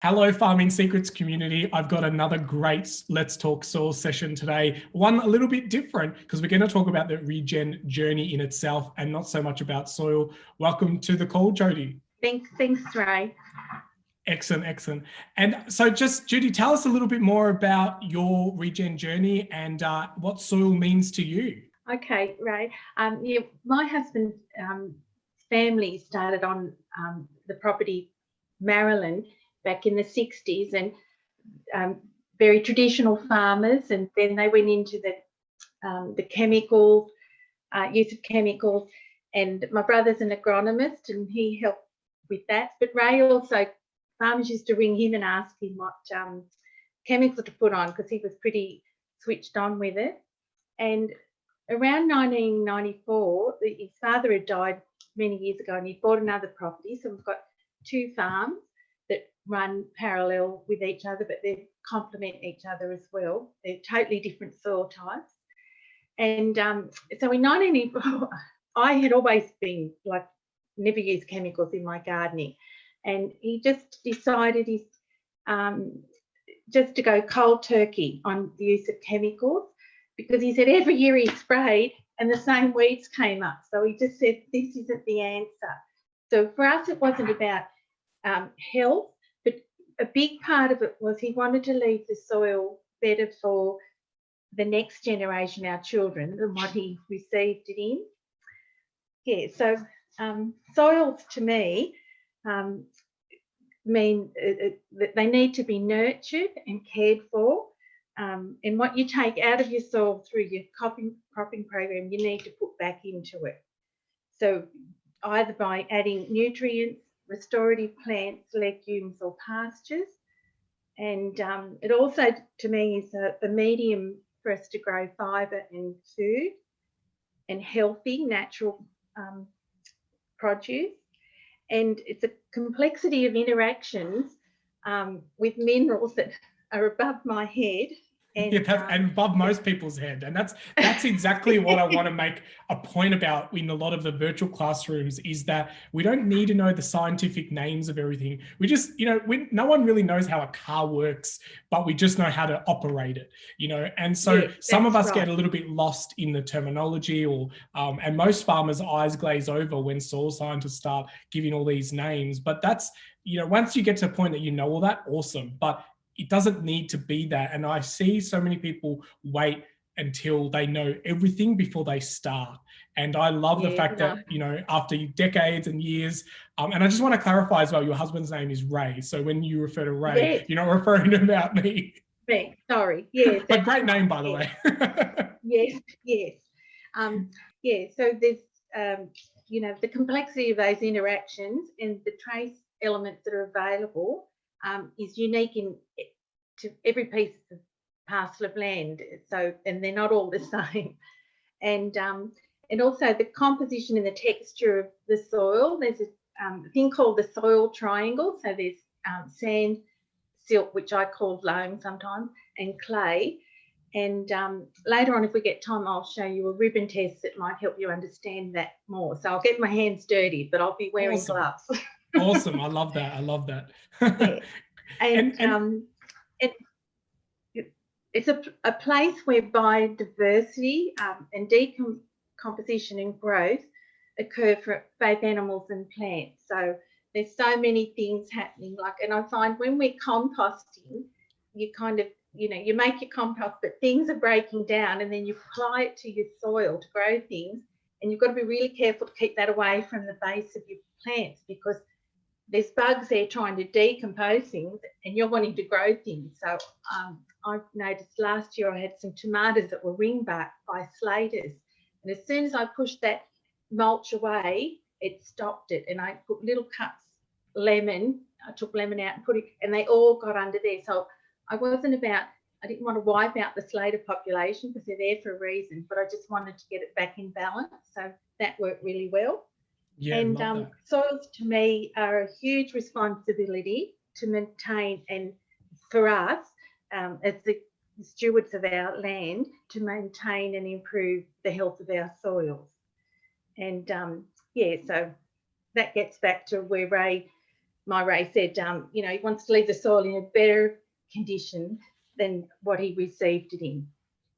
Hello, Farming Secrets community. I've got another great Let's Talk Soil session today. One a little bit different because we're going to talk about the regen journey in itself and not so much about soil. Welcome to the call, Judi. Thanks, Ray. Excellent. And so just, Judy, tell us a little bit more about your regen journey and what soil means to you. Okay, Ray. My husband's family started on the property Maryland back in the 60s, and very traditional farmers, and then they went into the chemicals, use of chemicals, and my brother's an agronomist and he helped with that. But Ray also, farmers used to ring him and ask him what chemical to put on because he was pretty switched on with it. And around 1994, his father had died many years ago and he bought another property. So we've got two farms that run parallel with each other, but they complement each other as well. They're totally different soil types. And so in 1994, I had always been like, never used chemicals in my gardening. And he just decided just to go cold turkey on the use of chemicals, because he said every year he sprayed and the same weeds came up. So he just said, this isn't the answer. So for us, it wasn't about health, but a big part of it was he wanted to leave the soil better for the next generation, our children, than what he received it in. Yeah, so soils to me mean that they need to be nurtured and cared for. And what you take out of your soil through your cropping program, you need to put back into it. So either by adding nutrients, restorative plants, legumes or pastures. And it also, to me, is a medium for us to grow fibre and food and healthy, natural produce. And it's a complexity of interactions with minerals that are above my head. And, and above most people's head. And that's exactly what I want to make a point about in a lot of the virtual classrooms, is that we don't need to know the scientific names of everything. We just, no one really knows how a car works, but we just know how to operate it, And so some of us get a little bit lost in the terminology, and most farmers' eyes glaze over when soil scientists start giving all these names. But that's, once you get to a point that you know all that, awesome. But it doesn't need to be that. And I see so many people wait until they know everything before they start. And I love the fact that, after decades and years, and I just want to clarify as well, your husband's name is Ray. So when you refer to Ray, you're not referring to about me. Me, sorry. Yes. But great name, by the way. Yes. So there's, the complexity of those interactions and the trace elements that are available is unique to every piece of parcel of land. So, and they're not all the same. And also the composition and the texture of the soil. There's a thing called the soil triangle. So there's sand, silt, which I call loam sometimes, and clay. And later on, if we get time, I'll show you a ribbon test that might help you understand that more. So I'll get my hands dirty, but I'll be wearing gloves. Awesome. I love that. Yeah. And it's a place where biodiversity and decomposition and growth occur for both animals and plants. So there's so many things happening. And I find when we're composting, you kind of, you make your compost, but things are breaking down, and then you apply it to your soil to grow things. And you've got to be really careful to keep that away from the base of your plants, because there's bugs there trying to decompose things and you're wanting to grow things. So I've noticed last year I had some tomatoes that were ringbarked by slaters. And as soon as I pushed that mulch away, it stopped it. And I put little cups lemon. I took lemon out and put it, and they all got under there. So I didn't want to wipe out the slater population because they're there for a reason, but I just wanted to get it back in balance. So that worked really well. Yeah, and soils to me are a huge responsibility to maintain, and for us as the stewards of our land, to maintain and improve the health of our soils. And so that gets back to where Ray Ray said, you know, he wants to leave the soil in a better condition than what he received it in.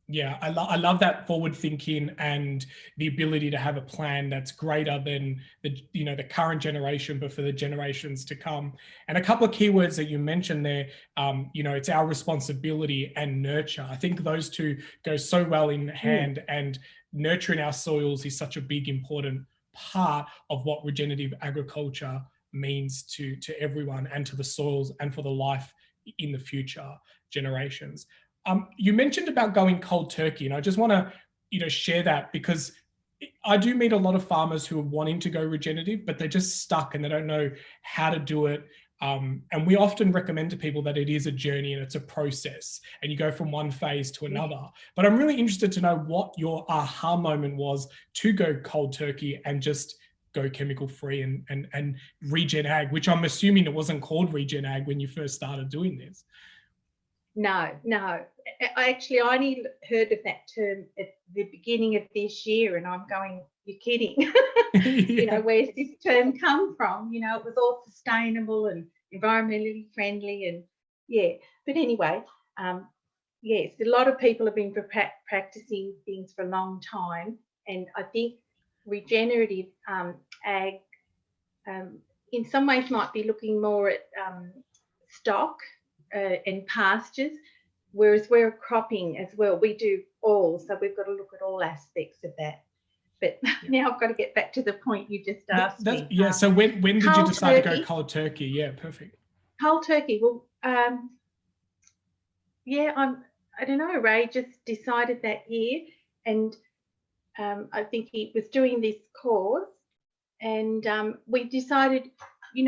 Yeah, I love that forward thinking and the ability to have a plan that's greater than the current generation, but for the generations to come. And a couple of keywords that you mentioned there, it's our responsibility and nurture. I think those two go so well in hand, and nurturing our soils is such a big, important part of what regenerative agriculture means to everyone and to the soils and for the life in the future generations. You mentioned about going cold turkey, and I just want to, share that, because I do meet a lot of farmers who are wanting to go regenerative, but they're just stuck and they don't know how to do it. And we often recommend to people that it is a journey and it's a process, and you go from one phase to another. But I'm really interested to know what your aha moment was to go cold turkey and just go chemical free and regen ag, which I'm assuming it wasn't called regen ag when you first started doing this. No. I only heard of that term at the beginning of this year, and I'm going, you're kidding. Yeah. Where's this term come from? It was all sustainable and environmentally friendly, and But anyway, yes, a lot of people have been practicing things for a long time, and I think regenerative ag in some ways might be looking more at stock and pastures, whereas we're cropping as well. We do all, so we've got to look at all aspects of that. But now I've got to get back to the point you just asked me. Yeah, so when did you decide to go cold turkey? Yeah, perfect. Cold turkey, well, I don't know, Ray just decided that year, and I think he was doing this course, and we decided, we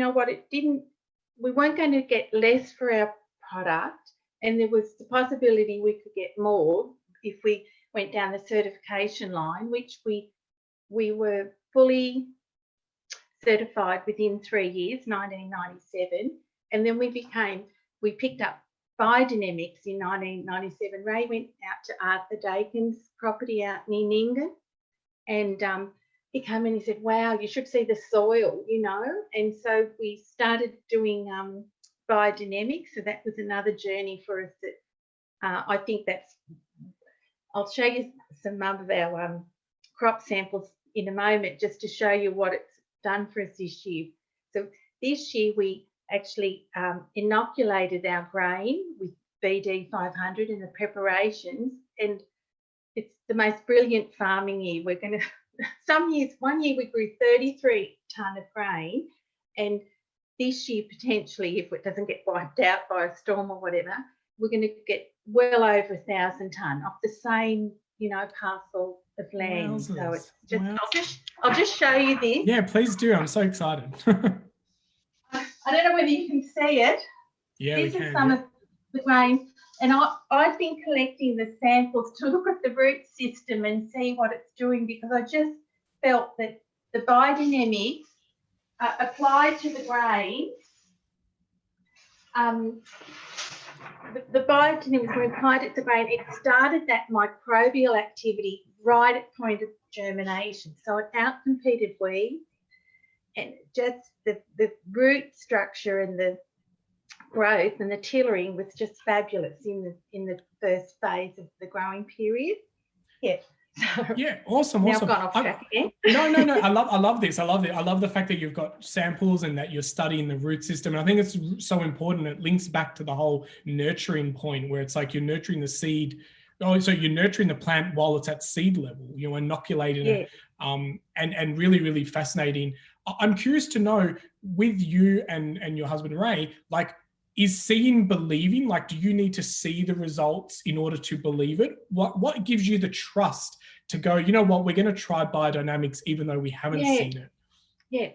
weren't going to get less for our product, and there was the possibility we could get more if we went down the certification line, which we were fully certified within 3 years, 1997, and then we picked up Biodynamics in 1997. Ray went out to Arthur Dakin's property out near Ningen, and he came in and he said, wow, you should see the soil, and so we started doing Biodynamic. So that was another journey for us that I think I'll show you some of our crop samples in a moment, just to show you what it's done for us this year. So this year we actually inoculated our grain with BD 500 in the preparations, and it's the most brilliant farming year. We're going to, one year we grew 33 tonne of grain, and this year, potentially, if it doesn't get wiped out by a storm or whatever, we're going to get well over 1,000 tonne off the same, parcel of land. Wowzers. So it's just, I'll just show you this. Yeah, please do. I'm so excited. I don't know whether you can see it. Yeah, this is some of the grain, and I've been collecting the samples to look at the root system and see what it's doing, because I just felt that the biodynamics applied to the grain, the biodynamics were applied to the grain, it started that microbial activity right at point of germination. So it outcompeted weeds, and just the root structure and the growth and the tillering was just fabulous in the first phase of the growing period. Yeah. So yeah, awesome. Now I've gone off track again. No. I love this. I love it. I love the fact that you've got samples and that you're studying the root system. And I think it's so important. It links back to the whole nurturing point, where it's like you're nurturing the seed. Oh, so you're nurturing the plant while it's at seed level. You're inoculating it. And really, really fascinating. I'm curious to know, with you and your husband Ray, like, is seeing believing? Like, do you need to see the results in order to believe it? What gives you the trust to go, you know what, we're going to try biodynamics even though we haven't seen it? Yeah.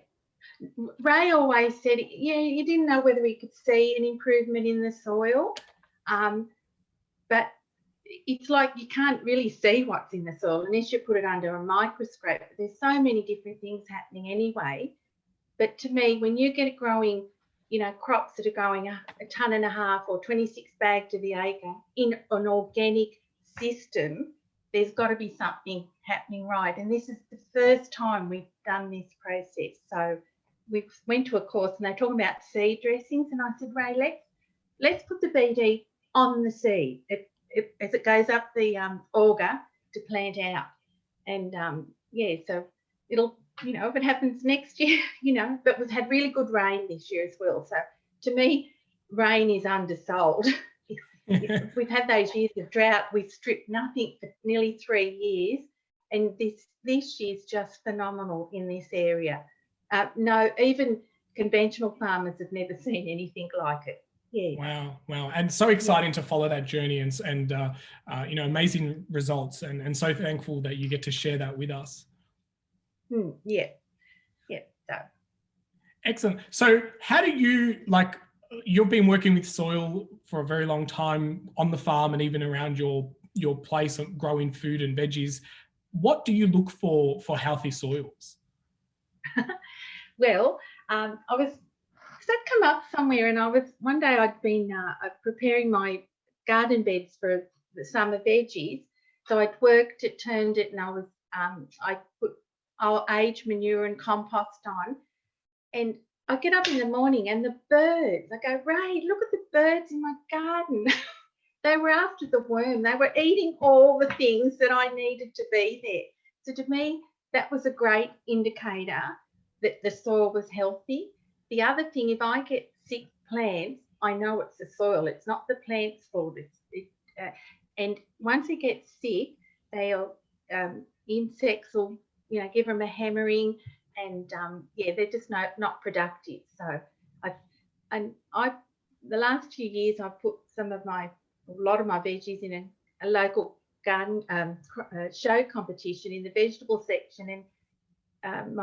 Ray always said, you didn't know whether he could see an improvement in the soil. But it's like you can't really see what's in the soil unless you put it under a microscope. There's so many different things happening anyway. But to me, when you get it growing, crops that are going 1.5 tonne or 26 bags to the acre in an organic system, there's got to be something happening right. And this is the first time we've done this process. So we went to a course and they're talking about seed dressings, and I said, Ray, let's put the BD on the seed as it goes up the auger to plant out. And yeah, so it'll, if it happens next year, but we've had really good rain this year as well. So to me, rain is undersold. If we've had those years of drought, we've stripped nothing for nearly 3 years, and this year's just phenomenal in this area. No, even conventional farmers have never seen anything like it. Yeah. Wow. And so exciting to follow that journey and amazing results, and so thankful that you get to share that with us. Yeah. So. Excellent. So how do you, you've been working with soil for a very long time on the farm and even around your place of growing food and veggies. What do you look for healthy soils? Well, I was, because I'd come up somewhere, and one day I'd been preparing my garden beds for the summer veggies. So I'd worked it, turned it, and I put aged manure and compost on. And I get up in the morning and the birds, I go, Ray, look at the birds in my garden. They were after the worm. They were eating all the things that I needed to be there. So to me, that was a great indicator that the soil was healthy. The other thing, if I get sick plants, I know it's the soil. It's not the plant's fault. And once it gets sick, insects will, give them a hammering, and they're just not productive. So the last few years, I've put a lot of my veggies in a local garden show competition in the vegetable section, and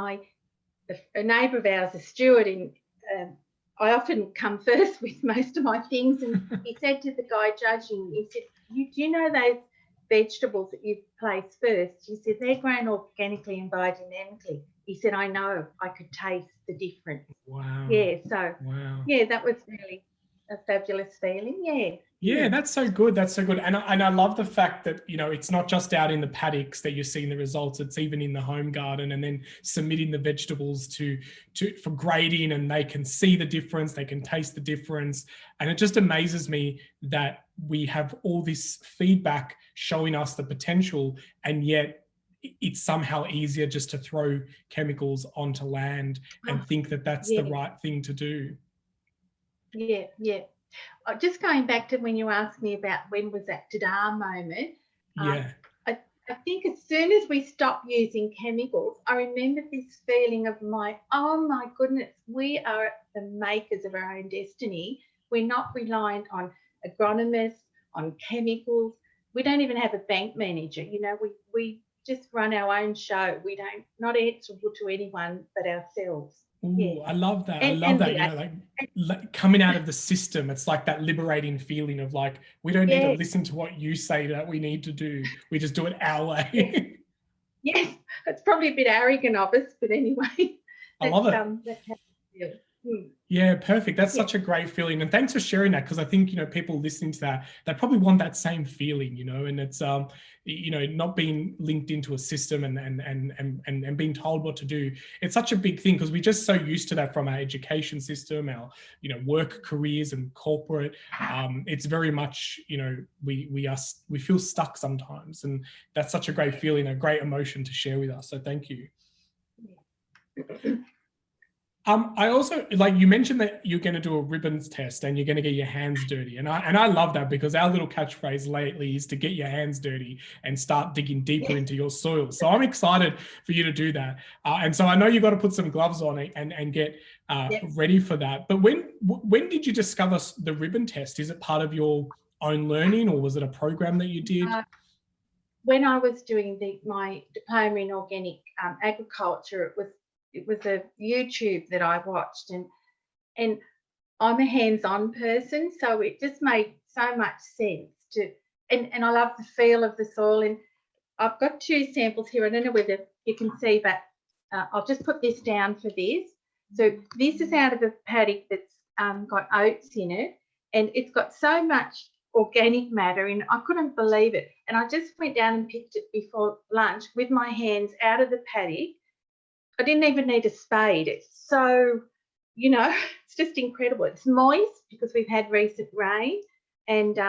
a neighbour of ours, a steward, I often come first with most of my things, and he said to the guy judging, he said, do you know those vegetables that you've placed first? He said, they're grown organically and biodynamically. He said, I know, I could taste the difference. Wow. Yeah, so, wow. Yeah, that was really a fabulous feeling, yeah. Yeah, that's so good. That's so good. And I love the fact that, it's not just out in the paddocks that you're seeing the results. It's even in the home garden, and then submitting the vegetables for grading, and they can see the difference. They can taste the difference. And it just amazes me that we have all this feedback showing us the potential, and yet it's somehow easier just to throw chemicals onto land and think that that's the right thing to do. Yeah. Just going back to when you asked me about when was that ta-da moment, I think as soon as we stopped using chemicals, I remember this feeling of oh my goodness, we are the makers of our own destiny. We're not reliant on agronomists, on chemicals. We don't even have a bank manager. We just run our own show. We don't, not answerable to anyone but ourselves. Ooh, Yeah. I love that. I love that. Like coming out of the system, it's like that liberating feeling of we don't need to listen to what you say that we need to do. We just do it our way. Yes, it's probably a bit arrogant of us, but anyway. I love it. That's how I feel. Yeah, perfect. That's such a great feeling. And thanks for sharing that, because I think, people listening to that, they probably want that same feeling, and it's, not being linked into a system and being told what to do. It's such a big thing, because we're just so used to that from our education system, our, work careers and corporate. It's very much, we feel stuck sometimes, and that's such a great feeling, a great emotion to share with us. So thank you. I also, you mentioned that you're going to do a ribbons test and you're going to get your hands dirty. And I love that, because our little catchphrase lately is to get your hands dirty and start digging deeper into your soil. So I'm excited for you to do that. And so I know you've got to put some gloves on it and get ready for that. But when did you discover the ribbon test? Is it part of your own learning, or was it a program that you did? When I was doing my diploma in organic agriculture, it was a YouTube that I watched, and I'm a hands-on person, so it just made so much sense and I love the feel of the soil. And I've got 2 samples here. I don't know whether you can see, but I'll just put this down for this. So this is out of a paddock that's got oats in it, and it's got so much organic matter, and I couldn't believe it. And I just went down and picked it before lunch with my hands out of the paddock. I didn't even need a spade. It's so, it's just incredible. It's moist because we've had recent rain, and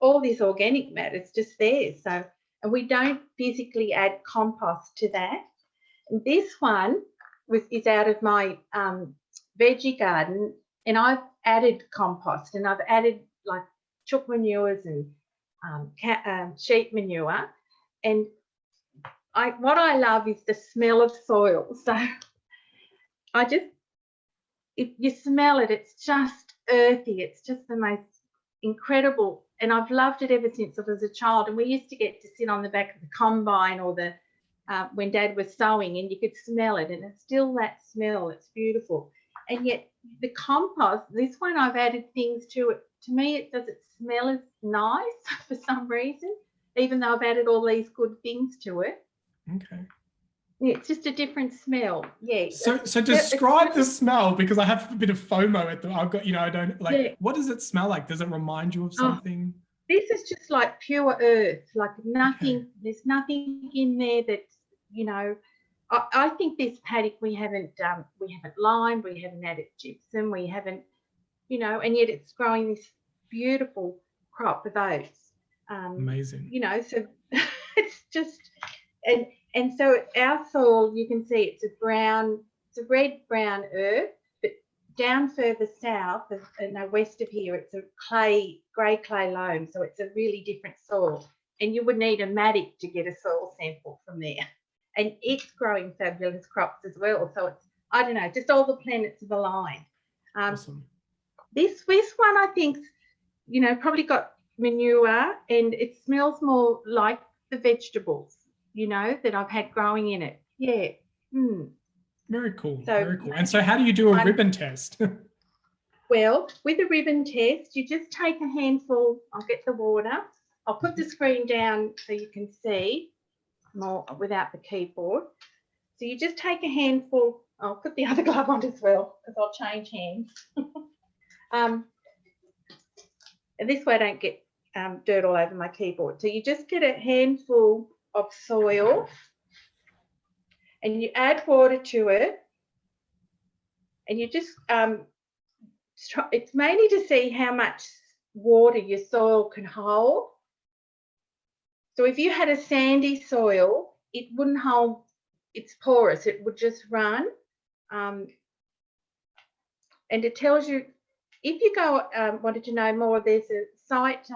all this organic matter is just there. So, and we don't physically add compost to that. And this one is out of my veggie garden, and I've added compost, and I've added like chook manures and sheep manure. And what I love is the smell of soil. So if you smell it, it's just earthy. It's just the most incredible. And I've loved it ever since I was a child. And we used to get to sit on the back of the combine or when Dad was sowing, and you could smell it, and it's still that smell. It's beautiful. And yet the compost, this one I've added things to it. To me, it doesn't smell as nice for some reason, even though I've added all these good things to it. Okay. Yeah, it's just a different smell. Yeah. So describe the smell, because I have a bit of FOMO at I've got, I don't like, yeah. What does it smell like? Does it remind you of something? This is just like pure earth, like nothing, okay. There's nothing in there that's, I think this paddock we haven't limed, we haven't added gypsum, we haven't, and yet it's growing this beautiful crop of oats. Amazing. So it's just, and so our soil, you can see it's a red-brown earth, but down further south, west of here, it's a grey clay loam, so it's a really different soil. And you would need a mattock to get a soil sample from there. And it's growing fabulous crops as well. So it's, I don't know, just all the planets have aligned. Awesome. This one, I think, probably got manure, and it smells more like the vegetables, that I've had growing in it. Yeah. Mm. Very cool. Very cool. And so how do you do a ribbon test? Well, with a ribbon test, you just take a handful. I'll get the water. I'll put the screen down so you can see more without the keyboard. So you just take a handful. I'll put the other glove on as well, because I'll change hands. And this way I don't get dirt all over my keyboard. So you just get a handful of soil, and you add water to it, and you just it's mainly to see how much water your soil can hold. So if you had a sandy soil, it wouldn't hold, it's porous, it would just run. And it tells you, if you go, wanted to know more, there's a site,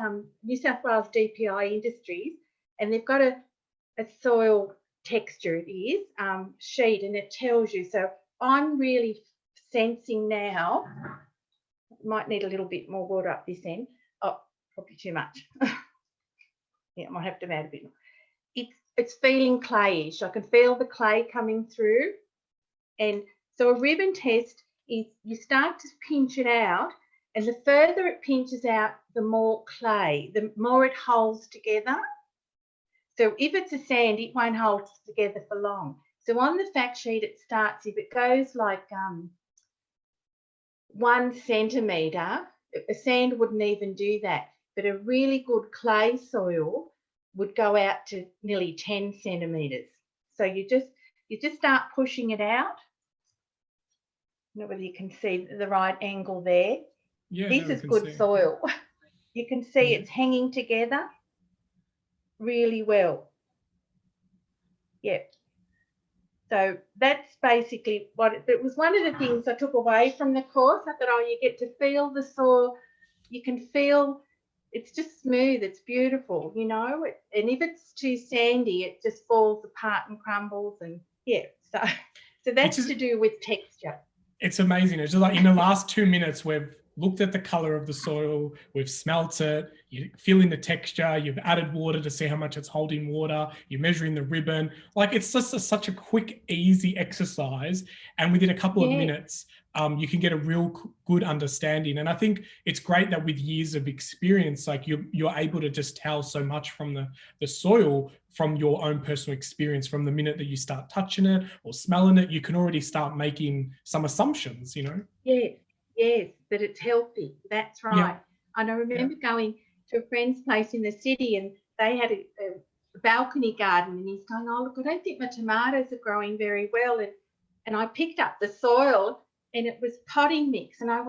New South Wales DPI Industries, and they've got a soil texture, it is, sheet, and it tells you. So I'm really sensing now, might need a little bit more water up this end. Oh, probably too much. Yeah, I might have to add a bit more. It's feeling clayish. I can feel the clay coming through. And so a ribbon test is you start to pinch it out, and the further it pinches out, the more clay, the more it holds together. So if it's a sand, it won't hold together for long. So on the fact sheet, it starts, if it goes like 1 centimetre, a sand wouldn't even do that. But a really good clay soil would go out to nearly 10 centimetres. So you just start pushing it out. I don't know whether you can see the right angle there. Yeah, this is good soil. You can see it's hanging together really well. Yep. So that's basically what it was. One of the things I took away from the course. I thought, oh, you get to feel the soil. You can feel it's just smooth. It's beautiful, and if it's too sandy, it just falls apart and crumbles. And yeah, so that's to do with texture. It's amazing. It's just like in the last 2 minutes, we've looked at the color of the soil, we've smelt it, you're feeling the texture, you've added water to see how much it's holding water, you're measuring the ribbon. Like, it's just such a quick, easy exercise. And within a couple of minutes, you can get a real good understanding. And I think it's great that with years of experience, like you're able to just tell so much from the soil, from your own personal experience. From the minute that you start touching it or smelling it, you can already start making some assumptions, Yes, that it's healthy. That's right. Yeah. And I remember going to a friend's place in the city, and they had a balcony garden, and he's going, oh, look, I don't think my tomatoes are growing very well. And I picked up the soil, and it was potting mix. And I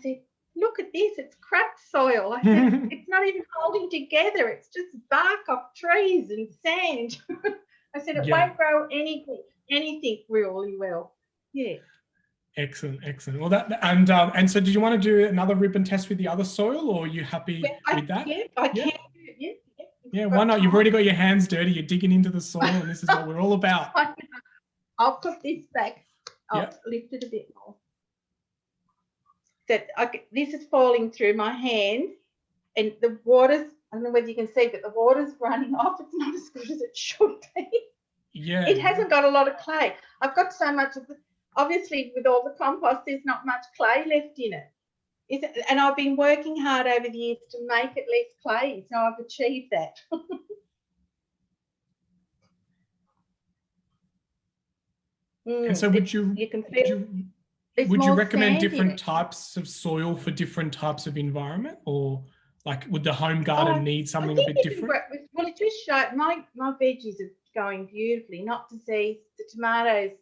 said, look at this, it's cracked soil. I said, it's not even holding together. It's just bark off trees and sand. I said, it won't grow anything really well. Yeah. Excellent, excellent. Well, and so did you want to do another ribbon test with the other soil, or are you happy with that? Yeah, I can. Yeah, why not? You've already got your hands dirty. You're digging into the soil, and this is what we're all about. I'll put this back. I'll lift it a bit more. This is falling through my hand, and the water's, I don't know whether you can see, but the water's running off. It's not as good as it should be. Yeah. It hasn't got a lot of clay. I've got so much of obviously with all the compost, there's not much clay left in it. And I've been working hard over the years to make it less clay, so I've achieved that. And so would you recommend different types of soil for different types of environment, or like would the home garden need something a bit different? Well, it just showed my veggies are going beautifully, not to see the tomatoes.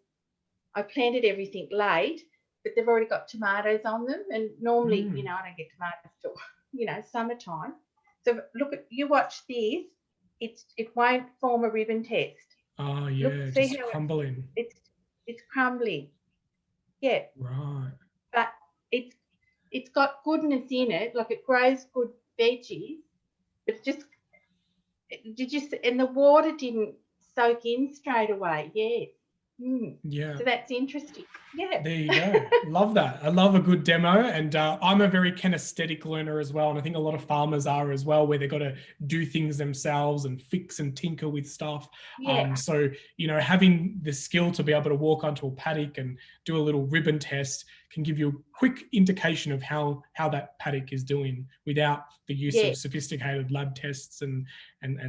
I planted everything late, but they've already got tomatoes on them, and normally, I don't get tomatoes till, summertime. So look you watch this. It won't form a ribbon test. Oh yeah, look, just crumbling. It's crumbling. Yeah. Right. But it's got goodness in it, like it grows good veggies. It's just and the water didn't soak in straight away. Yeah. Yeah. So that's interesting. Yeah. There you go. Love that. I love a good demo. And I'm a very kinesthetic learner as well. And I think a lot of farmers are as well, where they've got to do things themselves and fix and tinker with stuff. Yeah. So, having the skill to be able to walk onto a paddock and do a little ribbon test can give you a quick indication of how that paddock is doing without the use of sophisticated lab tests and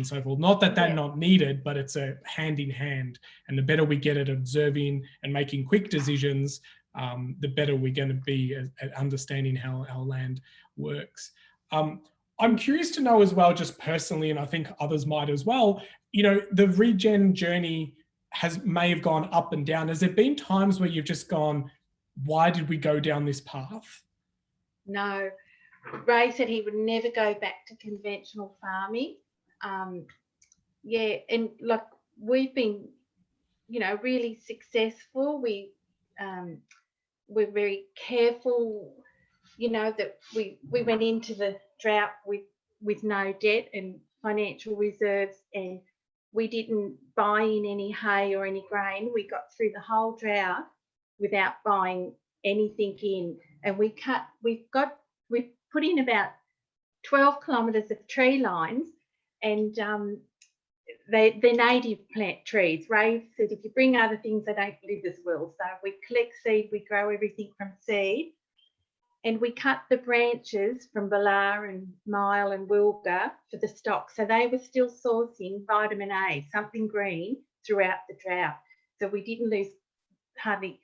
so forth. Not that they're not needed, but it's a hand in hand. And the better we get at observing and making quick decisions, the better we're going to be at understanding how our land works. I'm curious to know as well, just personally, and I think others might as well, the regen journey may have gone up and down. Has there been times where you've just gone, why did we go down this path? No. Ray said he would never go back to conventional farming. And like we've been, really successful. We're very careful, that we went into the drought with no debt and financial reserves, and we didn't buy in any hay or any grain. We got through the whole drought without buying anything in, and we put in about 12 kilometres of tree lines, and they're native plant trees. Ray said if you bring other things, they don't live as well. So we collect seed, we grow everything from seed, and we cut the branches from Balar and Mile and Wilga for the stock. So they were still sourcing vitamin A, something green, throughout the drought. So we didn't lose hardly,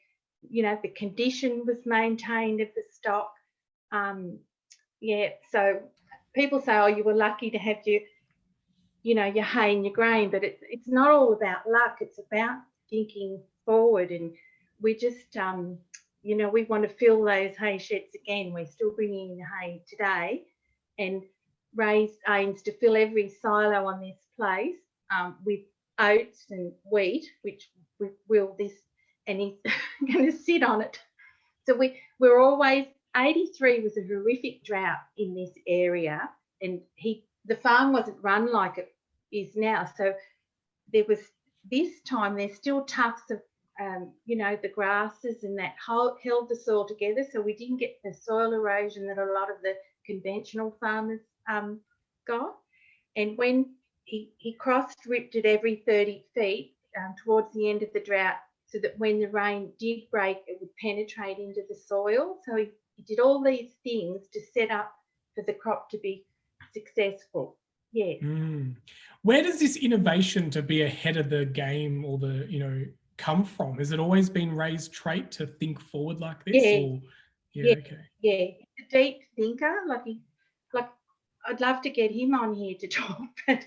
the condition was maintained of the stock. So people say, oh, you were lucky to have your hay and your grain, but it's not all about luck. It's about thinking forward, and we just, we want to fill those hay sheds again. We're still bringing in hay today, and Ray aims to fill every silo on this place with oats and wheat, which we will this, and he's going to sit on it. So we're always, 83 was a horrific drought in this area, and the farm wasn't run like it is now. So there was, this time there's still tufts of the grasses, and that held the soil together, so we didn't get the soil erosion that a lot of the conventional farmers got. And when he cross-ripped it every 30 feet towards the end of the drought, so that when the rain did break, it would penetrate into the soil. So he did all these things to set up for the crop to be successful. Yeah. Where does this innovation to be ahead of the game or come from? Has it always been Ray's trait to think forward like this? Yeah. Okay. Yeah. A deep thinker. Like I'd love to get him on here to talk, but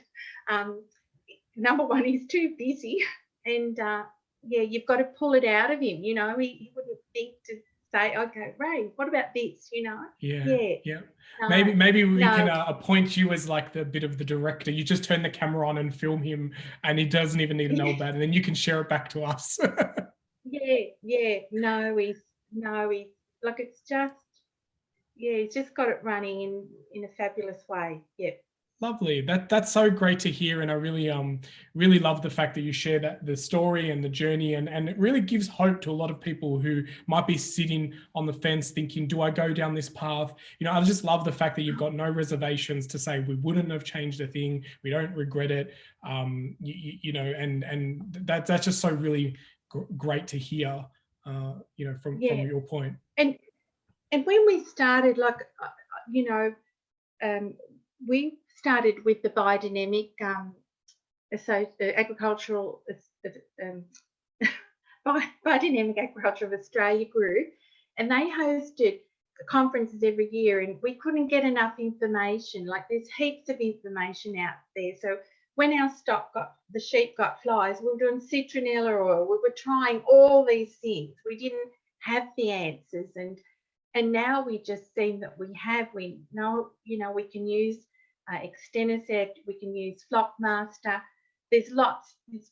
number one, he's too busy, and yeah, you've got to pull it out of him. You know, he wouldn't think to say, okay, Ray, what about this? You know, Yeah. No, Maybe we no. can appoint you as like the bit of the director. You just turn the camera on and film him, and he doesn't even need to know about it, and then you can share it back to us. Yeah. No, he's like, it's just, yeah, he's just got it running in a fabulous way. Yeah. Lovely. That's so great to hear, and I really love the fact that you share that the story and the journey, and it really gives hope to a lot of people who might be sitting on the fence thinking, do I go down this path? You know, I just love the fact that you've got no reservations to say we wouldn't have changed a thing, we don't regret it. You know, and that's just so really great to hear. You know, from your point. And when we started, like, you know, we started with the Biodynamic Agricultural Biodynamic Agriculture of Australia group, and they hosted conferences every year, and we couldn't get enough information. Like, there's heaps of information out there. So when our the sheep got flies, we were doing citronella oil, we were trying all these things. We didn't have the answers, and now we just seen that we know, you know, we can use Extenicet, we can use Flockmaster. There's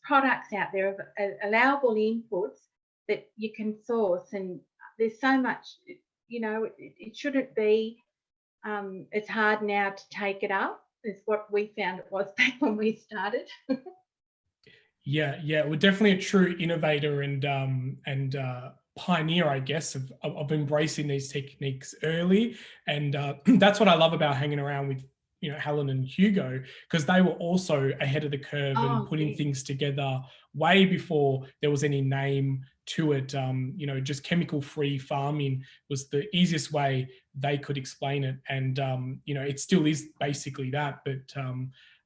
products out there of allowable inputs that you can source, and there's so much, you know, it shouldn't be as hard now to take it up as what we found it was back when we started. Yeah, we're definitely a true innovator and pioneer, I guess, of embracing these techniques early, and that's what I love about hanging around with, you know, Helen and Hugo, because they were also ahead of the curve and putting things together way before there was any name to it. You know, just chemical-free farming was the easiest way they could explain it, and you know, it still is basically that. But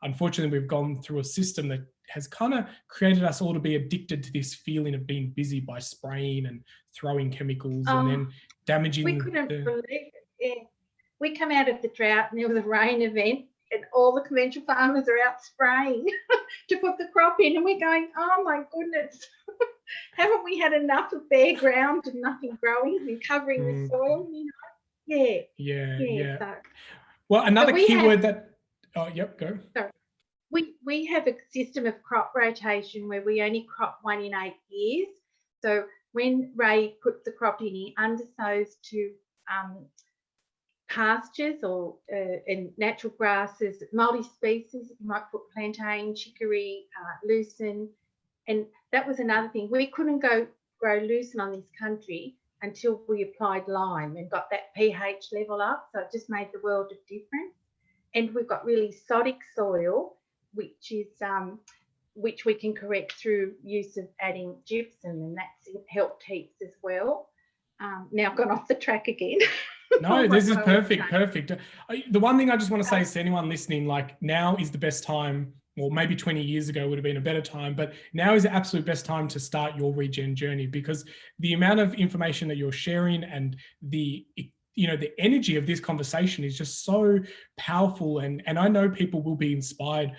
unfortunately, we've gone through a system that has kind of created us all to be addicted to this feeling of being busy by spraying and throwing chemicals and then damaging. We couldn't believe it. Yeah. We come out of the drought and there was a rain event, and all the conventional farmers are out spraying to put the crop in, and we're going, oh my goodness, haven't we had enough of bare ground and nothing growing and covering the soil? You know? Yeah. So, well, another keyword that, oh, yep, go. Sorry. We have a system of crop rotation where we only crop 1 in 8 years. So when Ray puts the crop in, he undersows to pastures or and natural grasses, multi-species. You might put plantain, chicory, lucerne, and that was another thing. We couldn't grow lucerne on this country until we applied lime and got that pH level up. So it just made the world of difference. And we've got really sodic soil, which we can correct through use of adding gypsum, and that's helped heaps as well. Now I've gone off the track again. No, this is perfect. The one thing I just want to say is to anyone listening, like, now is the best time, or maybe 20 years ago would have been a better time, but now is the absolute best time to start your regen journey, because the amount of information that you're sharing and the energy of this conversation is just so powerful, and I know people will be inspired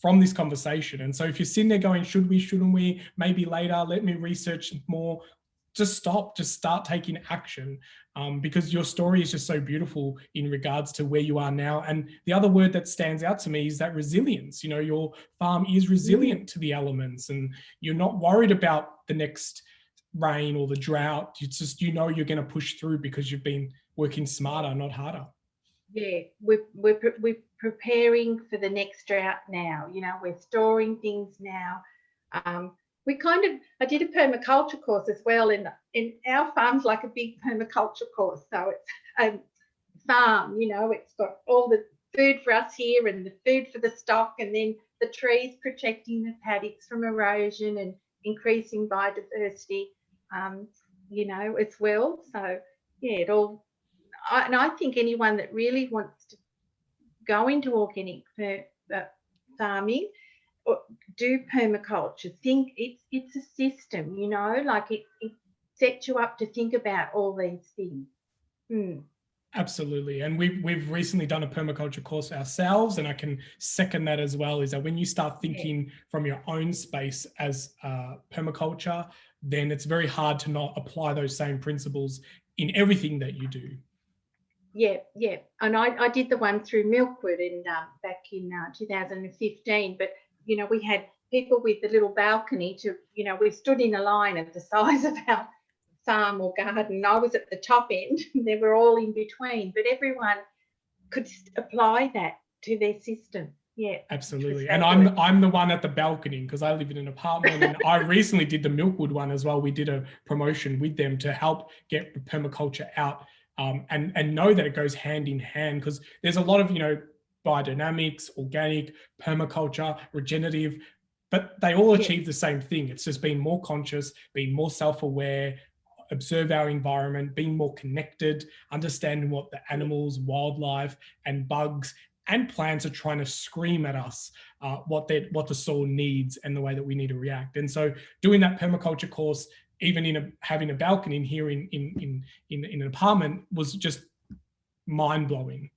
from this conversation. And so if you're sitting there going, shouldn't we, maybe later, let me research more, just start taking action, because your story is just so beautiful in regards to where you are now. And the other word that stands out to me is that resilience. You know, your farm is resilient to the elements, and you're not worried about the next rain or the drought. It's just, you know, you're going to push through because you've been working smarter, not harder. Yeah, we're preparing for the next drought now. You know, we're storing things now. I did a permaculture course as well, and our farm's like a big permaculture course. So it's a farm, you know, it's got all the food for us here and the food for the stock, and then the trees protecting the paddocks from erosion and increasing biodiversity, you know, as well. So yeah, and I think anyone that really wants to go into organic farming or do permaculture, think it's a system, you know, like it sets you up to think about all these things. Absolutely. And we've recently done a permaculture course ourselves, and I can second that as well, is that when you start thinking from your own space as permaculture, then it's very hard to not apply those same principles in everything that you do. Yeah. And I did the one through Milkwood back in 2015, but, you know, we had people with the little balcony to, you know, we stood in a line of the size of our farm or garden. I was at the top end, they were all in between, but everyone could apply that to their system. Yeah, absolutely. And I'm the one at the balcony because I live in an apartment, and I recently did the Milkwood one as well. We did a promotion with them to help get permaculture out, and know that it goes hand in hand, because there's a lot of, you know, biodynamics, organic, permaculture, regenerative, but they all achieve the same thing. It's just being more conscious, being more self-aware, observe our environment, being more connected, understanding what the animals, wildlife, and bugs and plants are trying to scream at us, what the soil needs and the way that we need to react. And so doing that permaculture course, even having a balcony in here in an apartment, was just mind-blowing.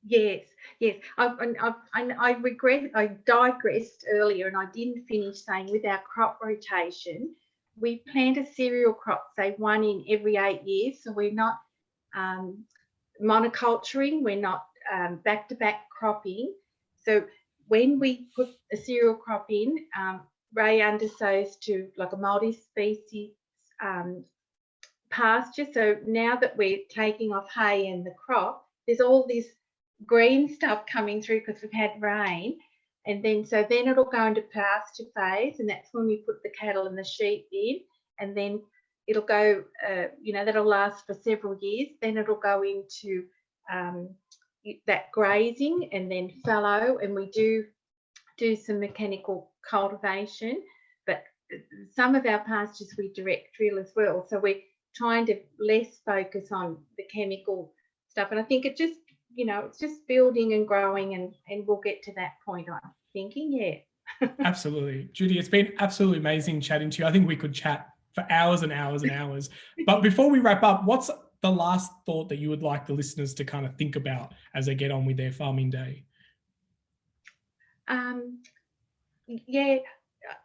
Yes. I regret I digressed earlier and I didn't finish saying, with our crop rotation, we plant a cereal crop, say 1 in every 8 years. So we're not monoculturing, we're not back-to-back cropping. So when we put a cereal crop in, Ray undersows to like a multi-species pasture. So now that we're taking off hay and the crop, there's all this green stuff coming through because we've had rain. And then it'll go into pasture phase, and that's when we put the cattle and the sheep in, and then it'll go, you know, that'll last for several years. Then it'll go into that grazing and then fallow, and we do some mechanical cultivation, but some of our pastures we direct drill as well. So we're trying to less focus on the chemical stuff, and I think it just, you know, it's just building and growing, and we'll get to that point, I'm thinking. Yeah. Absolutely. Judy, it's been absolutely amazing chatting to you. I think we could chat for hours and hours and hours. But before we wrap up, what's the last thought that you would like the listeners to kind of think about as they get on with their farming day? Yeah,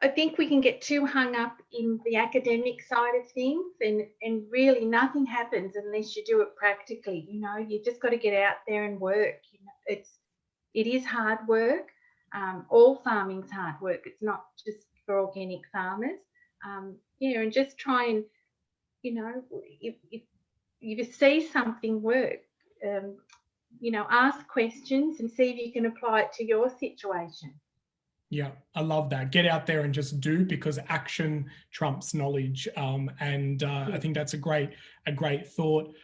I think we can get too hung up in the academic side of things, and really nothing happens unless you do it practically. You know, you just got to get out there and work. You know, it is hard work. All farming's hard work. It's not just for organic farmers. Yeah, and just try and, you know, if you see something work, you know, ask questions and see if you can apply it to your situation. Yeah, I love that. Get out there and just do, because action trumps knowledge. I think that's a great thought.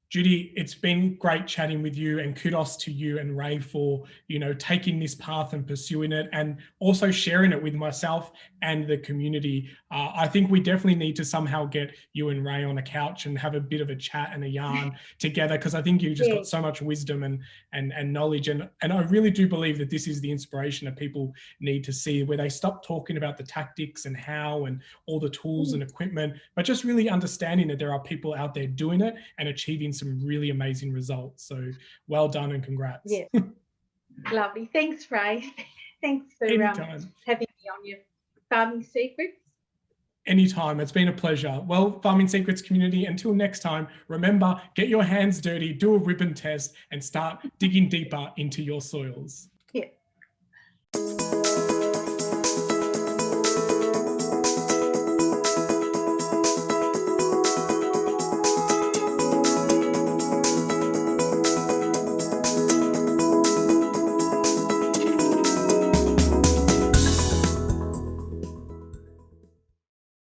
Judy, it's been great chatting with you, and kudos to you and Ray for, you know, taking this path and pursuing it, and also sharing it with myself and the community. I think we definitely need to somehow get you and Ray on a couch and have a bit of a chat and a yarn together, because I think you just got so much wisdom and knowledge. And I really do believe that this is the inspiration that people need to see, where they stop talking about the tactics and how and all the tools and equipment, but just really understanding that there are people out there doing it and achieving some really amazing results. So well done and congrats. Yeah. Lovely. Thanks, Ray. Thanks for having me on your Farming Secrets. Anytime. It's been a pleasure. Well, Farming Secrets community, until next time, remember, get your hands dirty, do a ribbon test, and start digging deeper into your soils. Yeah.